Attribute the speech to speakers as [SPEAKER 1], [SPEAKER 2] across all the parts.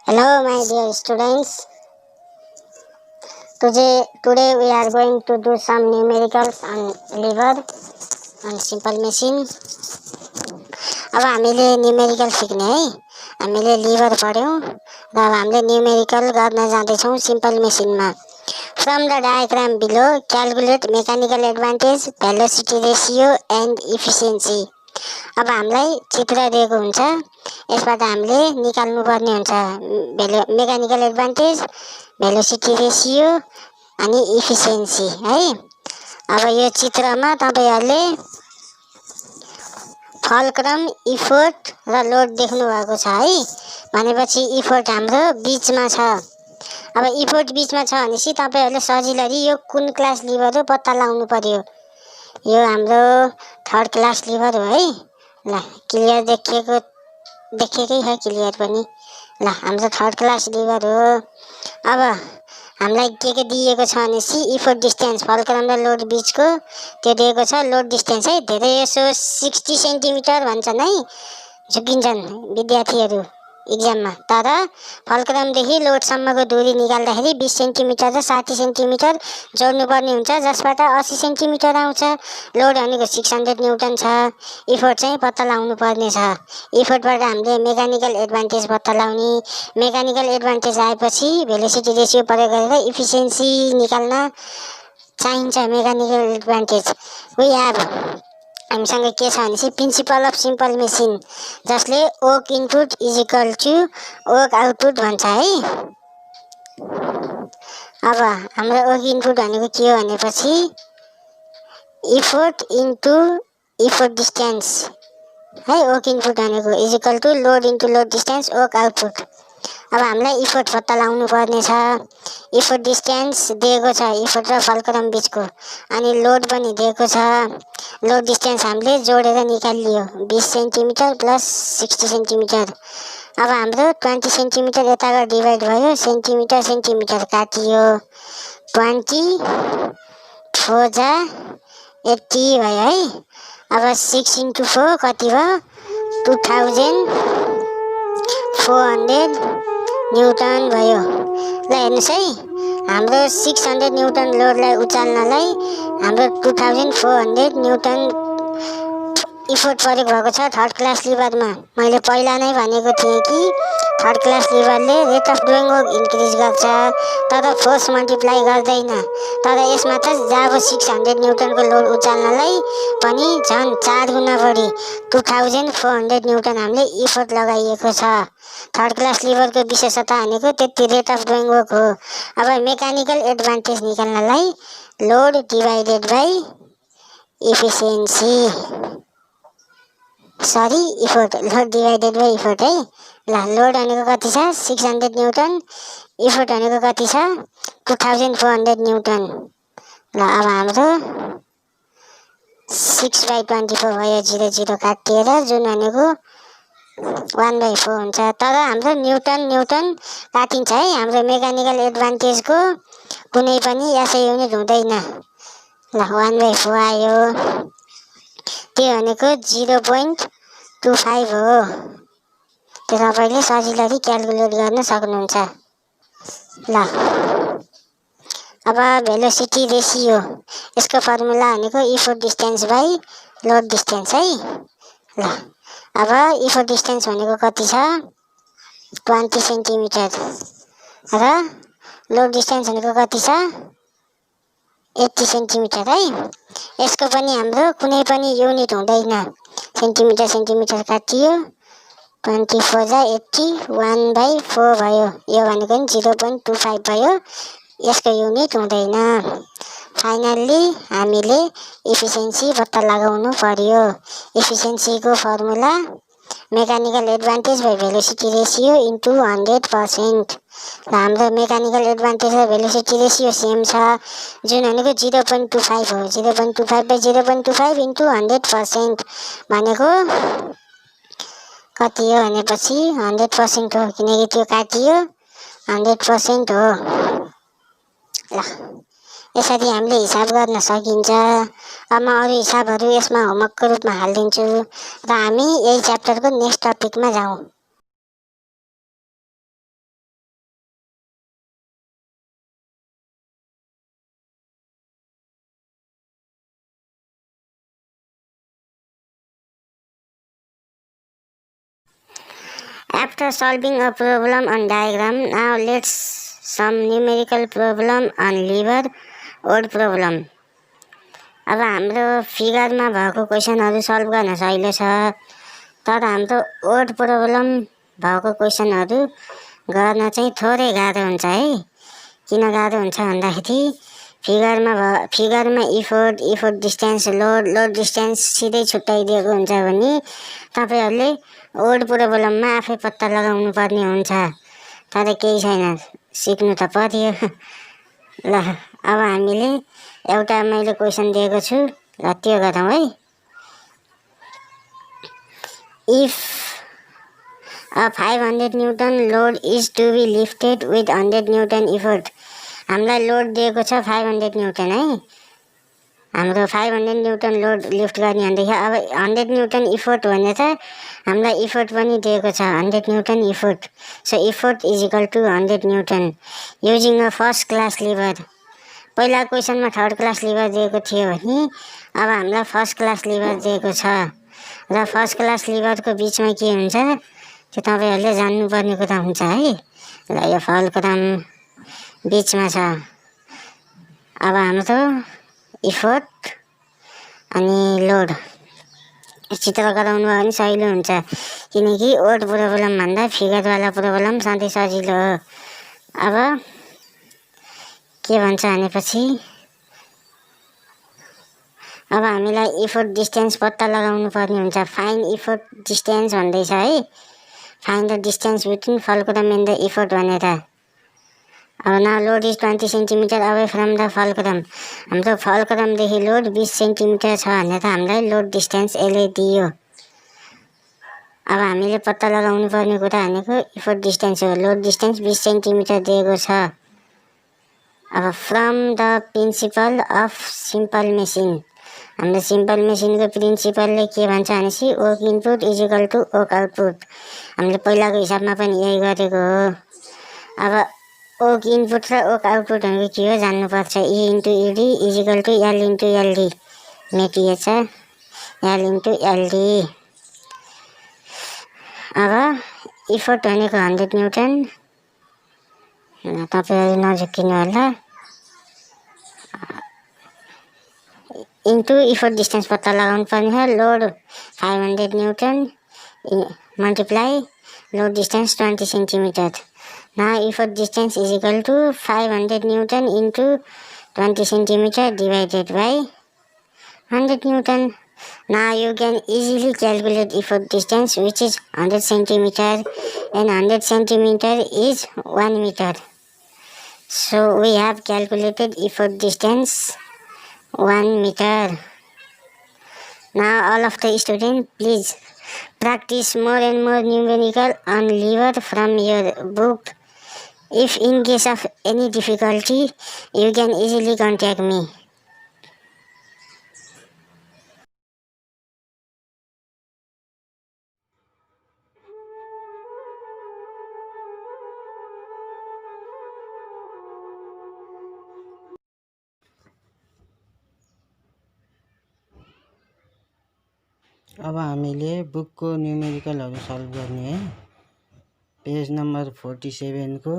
[SPEAKER 1] Hello, my dear students. Today we are going to do some numericals on liver and simple machine. अब हामीले numerical सिक्ने है। हामीले liver पढ्यौं र अब हामीले न्यूमेरिकल गर्न जाँदैछौं simple मेसिनमा। From the diagram below, calculate mechanical advantage, velocity ratio and efficiency. अब हामीलाई चित्र दिएको हुन्छ, यसबाट हामीले निकाल्नु पर्ने हुन्छ मेकानिकल एडभान्टेज, भेलोसिटी रेशियो अनि इफिसिएन्सी है। अब यो चित्रमा तपाईहरुले फलक्रम, इफोर्ट र लोड देख्नु भएको छ है। भनेपछि इफोर्ट हाम्रो बीचमा छ। अब इफोर्ट बीचमा छ भनेपछि तपाईहरुले सजिलरी यो कुन क्लास लिभर हो पत्ता लगाउनु पर्यो। यो हाम्रो थर्ड क्लास लिभर हो है। ल क्लियर देखेकै है क्लियर पनि। ल हाम्रो थर्ड क्लास लिभर हो। अब हामीलाई के दिएको छ भनेसी इफोर्ट डिस्टेन्स फलक्रम र लोड बीचको त्यो दिएको छ। लोड डिस्टेन्स है धेरै यसो 60 सेन्टिमिटर भन्छन् है, झुकिन्छन् विद्यार्थीहरु एक्जाममा। तर फलक्रमदेखि लोडसम्मको दूरी निकाल्दाखेरि 20 सेन्टिमिटर र 60 सेन्टिमिटर जोड्नु पर्ने हुन्छ, जसबाट 80 सेन्टिमिटर आउँछ। लोड भनेको 600 न्यूटन छ। इफोर्ट चाहिँ पत्ता लगाउनु पर्ने छ। इफोर्टबाट हामीले मेकानिकल एडभान्टेज पत्ता लगाउने। मेकानिकल एडभान्टेज आएपछि भेलोसिटी रेशियो प्रयोग गरेर इफिसिएन्सी निकाल्न चाहिन्छ। मेकानिकल एडभान्टेज वी हैव हामीसँग के छ भनेसी प्रिन्सिपल अफ सिम्पल मेसिन, जसले work input is equal to work output भन्छ है। अब हाम्रो वर्क इनपुट भनेको के हो भनेपछि इफोर्ट इन्टु इफोर्ट डिस्टेन्स है। वर्क इनपुट भनेको is equal to load into load distance work output. अब हामीलाई इफोर्ट पत्ता लगाउनु पर्ने छ। इफोर्ट डिस्टेन्स दिएको छ इफोर्ट र फलक्रम बीचको, अनि लोड पनि दिएको छ। लोड डिस्टेन्स हामीले जोडेर निकालियो 20 सेन्टिमिटर प्लस 60 सेन्टिमिटर। अब हाम्रो 20 सेन्टिमिटर यताबाट डिभाइड भयो, सेन्टिमिटर सेन्टिमिटर काटियो। 20 4 जा 80 भयो है। अब 6 × 4 कति भयो 2400 न्यूटन भयो। ल हेर्नुस् है, हाम्रो 600 न्यूटन लोडलाई उचाल्नलाई हाम्रो 2400 न्यूटन इफोर्ट प्रयोग भएको छ थर्ड क्लास लिभरमा। मैले पहिला नै भनेको थिएँ कि थर्ड क्लास लिभरले rate of doing work increase गर्छ, तर फोर्स मल्टिप्लाई गर्दैन। तर यसमा त जब 600 न्यूटनको लोड उचाल्नलाई पनि झन् 4 गुणा बढी 2400 न्यूटन हामीले इफोर्ट लगाइएको छ। थर्ड क्लास लिभरको विशेषता भनेको त्यति रेट अफ डुइङ वर्क हो। अब मेकानिकल एडभान्टेज निकाल्नलाई load divided by efficiency, sorry effort, load divided by effort है। ल लोड भनेको कति छ 600 न्यूटन, इफोर्ट भनेको कति छ 2400 न्यूटन। ल अब हाम्रो 6/24 भयो, 0 0 काटिएर, जुन भनेको 1/4 हुन्छ। तर हाम्रो न्यूटन काटिन्छ है। हाम्रो मेकानिकल एडभान्टेजको कुनै पनि एसआई युनिट हुँदैन। ल 1/4 आयो, त्यो भनेको 0.25 हो। त्यो तपाईले सजिलरी क्याल्कुलेट गर्न सक्नुहुन्छ। ल अब भेलोसिटी रेशियो, यसको फर्मुला भनेको effort distance by load distance है। ल अब इफोर्ट डिस्टेन्स भनेको कति छ 20 सेन्टिमिटर र लोड डिस्टेन्स भनेको कति छ 80 सेन्टिमिटर है। यसको पनि हाम्रो कुनै पनि युनिट हुँदैन। सेन्टिमिटर सेन्टिमिटर काटियो, 24 जा 80, 1/4 भयो। यो भनेको नि 0.25 भयो, यसको युनिट हुँदैन। फाइनल्ली हामीले इफिसिएन्सी पत्ता लगाउनु पर्यो। इफिसिएन्सीको formula mechanical advantage by velocity ratio into 100%। हाम्रो मेकानिकल एडभान्टेज र भेलोसिटी रेशियो सेम छ, जुन भनेको 0.25 हो। 0.25/0.25 इन्टु 100% भनेको कति हो भनेपछि 100% हो, किनकि त्यो काटियो 100% हो। ल यसरी हामीले हिसाब गर्न सकिन्छ। अब म अरु हिसाबहरु यसमा होमवर्कको रूपमा हाल्दिन्छु र हामी यही च्याप्टरको नेक्स्ट टपिकमा जाउँ। After solving a problem on diagram, now let's some numerical problem on liver word problem. अब हाम्रो फिगरमा भएको क्वेसनहरू सल्भ गर्न सजिलो छ, तर हाम्रो वर्ड प्रब्लम भएको क्वेसनहरू गर्न चाहिँ थोरै गाह्रो हुन्छ है। किन गाह्रो हुन्छ भन्दाखेरि फिगरमा इफोर्ट डिस्टेन्स लोड डिस्टेन्स सिधै छुट्याइदिएको हुन्छ भने तपाईहरुले वर्ड प्रब्लममा आफै पत्ता लगाउनु पर्ने हुन्छ। तर केही छैन, सिक्नु त पर्यो। ल अब हामीले एउटा मैले क्वेसन दिएको छु, ल त्यो गरौँ है। If a 500 Newton load is to be lifted with 100 Newton effort, हामीलाई लोड दिएको छ 500 न्युटन है। हाम्रो 500 न्युटन लोड लिफ्ट गर्ने भनेदेखि अब 100 न्युटन इफोर्ट भने त हामीलाई इफोर्ट पनि दिएको छ 100 newton effort. So effort is equal to 100 newton using a first class lever. पहिला क्वेसनमा थर्ड क्लास लिभर दिएको थियो भने अब हामीलाई फर्स्ट क्लास लिभर दिएको छ, र फर्स्ट क्लास लिभरको बिचमा के हुन्छ त्यो तपाईहरुले जान्नुपर्ने कुरा हुन्छ है। ल यो फलक्रम बिचमा छ। अब हाम्रो इफोर्ट अनि लोड चित्र गराउनु भने सजिलो हुन्छ, किनकि वर्ड प्रब्लम भन्दा फिगरवाला प्रब्लम सधैँ सजिलो हो। अब के भन्छ भनेपछि अब हामीलाई इफोर्ट डिस्टेन्स पत्ता लगाउनु पर्ने हुन्छ। फाइन्ड इफोर्ट डिस्टेन्स भन्दैछ है। Find the distance between fulcrum and the effort भनेर। अब now load is 20 centimetre away from the fulcrum. हाम्रो फलक्रमदेखि लोड 20 सेन्टिमिटर छ भनेर हामीलाई लोड डिस्टेन्स यसले दियो। अब हामीले पत्ता लगाउनु पर्ने कुरा भनेको इफोर्ट डिस्टेन्स हो। लोड डिस्टेन्स 20 सेन्टिमिटर दिएको छ। अब from the principle of simple machine, हाम्रो सिम्पल मेसिनको प्रिन्सिपलले के भन्छ भनेपछि work input is equal to work output. हामीले पहिलाको हिसाबमा पनि यही गरेको हो। अब वर्क इनपुट र वर्क आउटपुट भनेको के हो जान्नुपर्छ। E into UD is equal to L into LD मेटिएछ, एल इन्टु एलडी। अब इफोर्ट भनेको 100 न्युटन, तपाईहरु नझुक्किनु होला, इन्टु इफोर्ट डिस्टेन्स पत्ता लगाउनु पर्ने हो। Load 500 newton multiply load distance 20 centimetre. Now effort distance is equal to 500 Newton into 20 centimeter divided by 100 Newton. Now you can easily calculate effort distance, which is 100 centimeter, and 100 centimeter is 1 meter. So we have calculated effort distance 1 meter. Now all of the students, please practice more and more numerical on lever from your book. If in case of any difficulty, you can easily contact me.
[SPEAKER 2] अब हामीले बुकको न्युमेरिकलहरू solve गर्ने है। Page number 47 को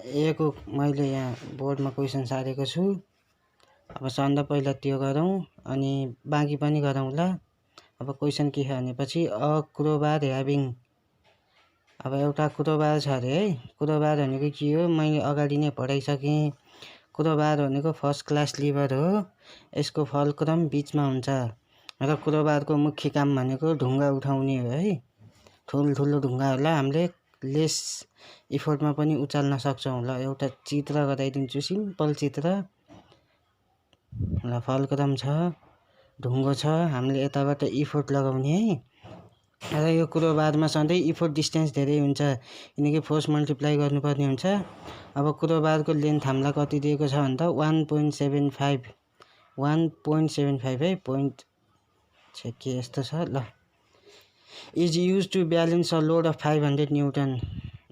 [SPEAKER 2] ए को मैले यहाँ बोर्डमा क्वेसन सारेको छु। अब सबभन्दा पहिला त्यो गरौँ अनि बाँकी पनि गरौँला। अब क्वेसन के छ भनेपछि अ क्रोबार ह्याभिङ, अब एउटा क्रोबार छ अरे है। क्रोबार भनेको के हो मैले अगाडि नै पढाइसकेँ। क्रोबार भनेको फर्स्ट क्लास लिभर हो, यसको फलक्रम बिचमा हुन्छ र क्रोबारको मुख्य काम भनेको ढुङ्गा उठाउने हो है। ठुल्ठुलो ढुङ्गाहरूलाई हामीले लेस इफोर्टमा पनि उचाल्न सक्छौँ। ल एउटा चित्र गराइदिन्छु, सिम्पल चित्र। ल फलक्रम छ, ढुङ्गो छ, हामीले यताबाट इफोर्ट लगाउने है। र यो क्रोबारमा सधैँ इफोर्ट डिस्टेन्स धेरै हुन्छ, किनकि फोर्स मल्टिप्लाई गर्नुपर्ने हुन्छ। अब क्रोबारको लेन्थ हामीलाई कति दिएको छ भन्दा 1.75 है, पोइन्ट छ के यस्तो छ। ल is use to balance a load of 500 newton.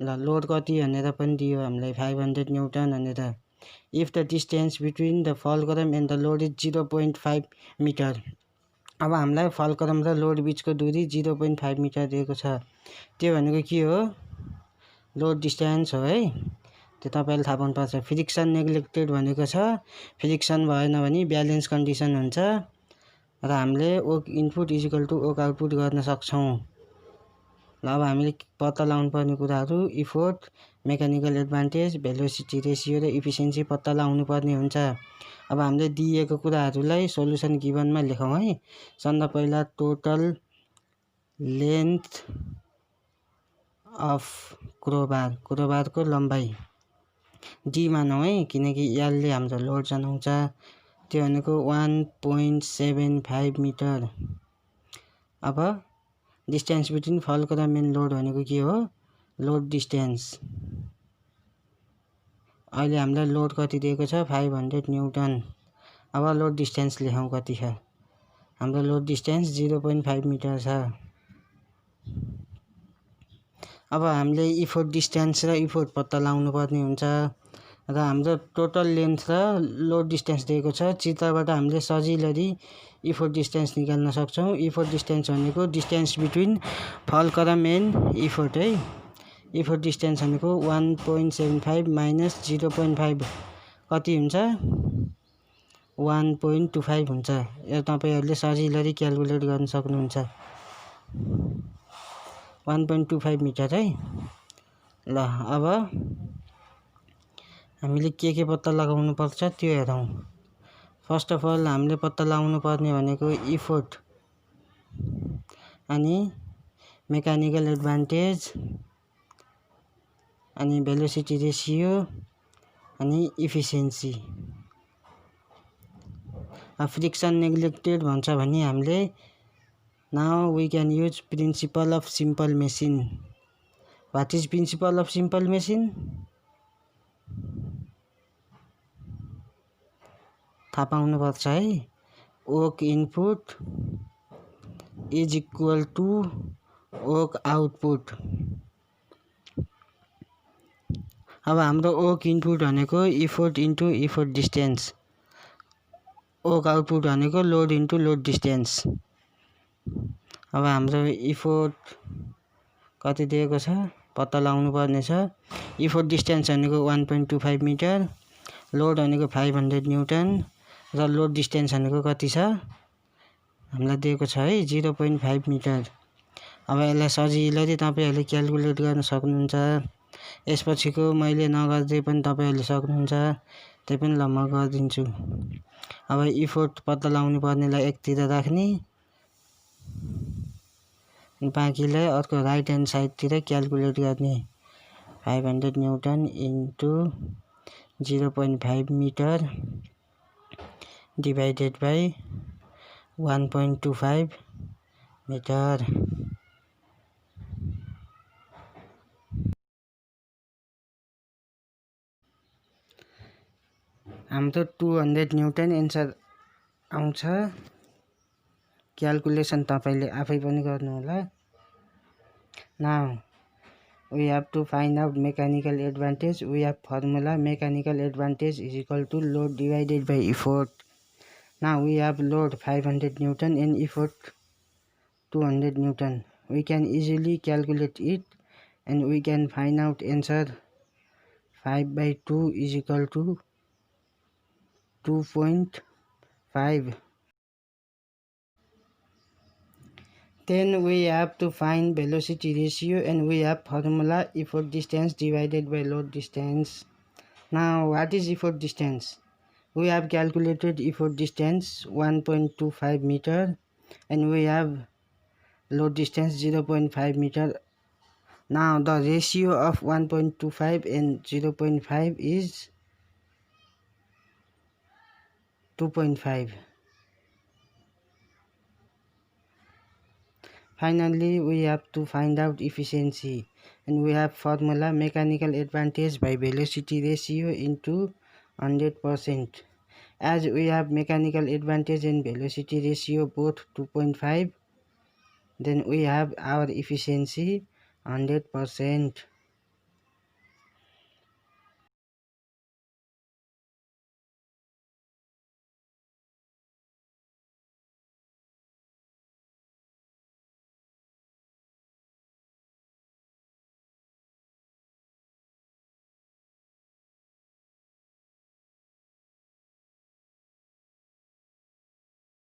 [SPEAKER 2] ल लोड कति भनेर पनि दियो हामीलाई 500 न्युटन भनेर। If the distance between the fulcrum and the load is 0.5 metre, अब हामीलाई फलक्रम र लोड बिचको दूरी 0.5 मिटर दिएको छ। त्यो भनेको के हो? लोड डिस्टेन्स हो है। त्यो तपाईँले थाहा पाउनुपर्छ। फ्रिक्सन नेग्लेक्टेड भनेको छ, फ्रिक्सन भएन भने ब्यालेन्स कन्डिसन हुन्छ र हामीले work input is equal to work output गर्न सक्छौँ। ल अब हामीले पत्ता लगाउनु पर्ने कुराहरू effort, mechanical advantage, velocity ratio र इफिसियन्सी पत्ता लगाउनु पर्ने हुन्छ। अब हामीले दिएको कुराहरूलाई सोलुसन गिभनमा लेखौँ है। सबभन्दा पहिला टोटल लेन्थ अफ क्रोबारको लम्बाइ डी मानौँ है, किनकि एलले हाम्रो लोड जनाउँछ। त्यो भनेको 1.75 मिटर। अब distance between fulcrum and load भनेको के हो? Load distance. अहिले हामीलाई लोड कति दिएको छ? 500 न्युटन। अब लोड डिस्टेन्स लेखौँ कति छ? हाम्रो लोड डिस्टेन्स 0.5 मिटर छ। अब हामीले इफोर्ट डिस्टेन्स र इफोर्ट पत्ता लगाउनु पर्ने हुन्छ र हाम्रो टोटल लेन्थ र लोड डिस्टेन्स दिएको छ। चित्रबाट हामीले सजिलै इफोर्ट डिस्टेन्स निकाल्न सक्छौँ। इफोर्ट डिस्टेन्स भनेको distance between fulcrum and effort है। इफोर्ट डिस्टेन्स भनेको 1.75 माइनस 0.5 कति हुन्छ? 1.25 हुन्छ। यो तपाईँहरूले सजिलै क्यालकुलेट गर्न सक्नुहुन्छ। 1.25 मिटर है। ल अब हामीले के पत्ता लगाउनु पर्छ त्यो हेरौँ। फर्स्ट अफ अल हामीले पत्ता लगाउनु पर्ने भनेको इफोर्ट अनि मेकानिकल एडभान्टेज अनि भेलोसिटी रेसियो अनि इफिसियन्सी। फ्रिक्सन नेग्लेक्टेड भन्छ भने हामीले now we can use principle of simple machine. What is principle of simple machine? थाहा पाउनुपर्छ है। Work input is equal to work output. अब हाम्रो वर्क इनपुट भनेको effort into effort distance, work output भनेको लोड इन्टु लोड डिस्टेन्स। अब हाम्रो effort कति दिएको छ पत्ता लगाउनु पर्ने छ। इफोर्ट डिस्टेन्स भनेको 1.25 मिटर, लोड भनेको 500 न्युटन र लोड डिस्टेन्स भनेको कति छ हामीलाई दिएको छ है 0.5 मिटर। अब यसलाई सजिलै तपाईँहरूले क्यालकुलेट गर्न सक्नुहुन्छ। यसपछिको मैले नगर्दै पनि तपाईँहरूले सक्नुहुन्छ, त्यही पनि ल म गरिदिन्छु। अब इफोर्ट पत्ता लगाउनु पर्नेलाई एकतिर राख्ने, बाँकीलाई अर्को राइट ह्यान्ड साइडतिर क्यालकुलेट गर्ने। 500 newton into 0.5 metre divided by 1.25 metre. हाम्रो 200 न्युटन एन्सर आउँछ। क्यालकुलेसन तपाईँले आफै पनि गर्नु होला। Now we have to find out mechanical advantage. We have formula mechanical advantage is equal to load divided by effort. Now we have load 500 Newton and effort 200 Newton. We can easily calculate it and we can find out answer 5 by 2 is equal to 2.5. Then we have to find velocity ratio and we have formula effort distance divided by load distance. Now what is effort distance? We have calculated effort distance 1.25 meter and we have load distance 0.5 meter. Now the ratio of 1.25 and 0.5 is 2.5. Finally, we have to find out efficiency and we have formula mechanical advantage by velocity ratio into 100%. As we have mechanical advantage and velocity ratio both 2.5, then we have our efficiency 100%.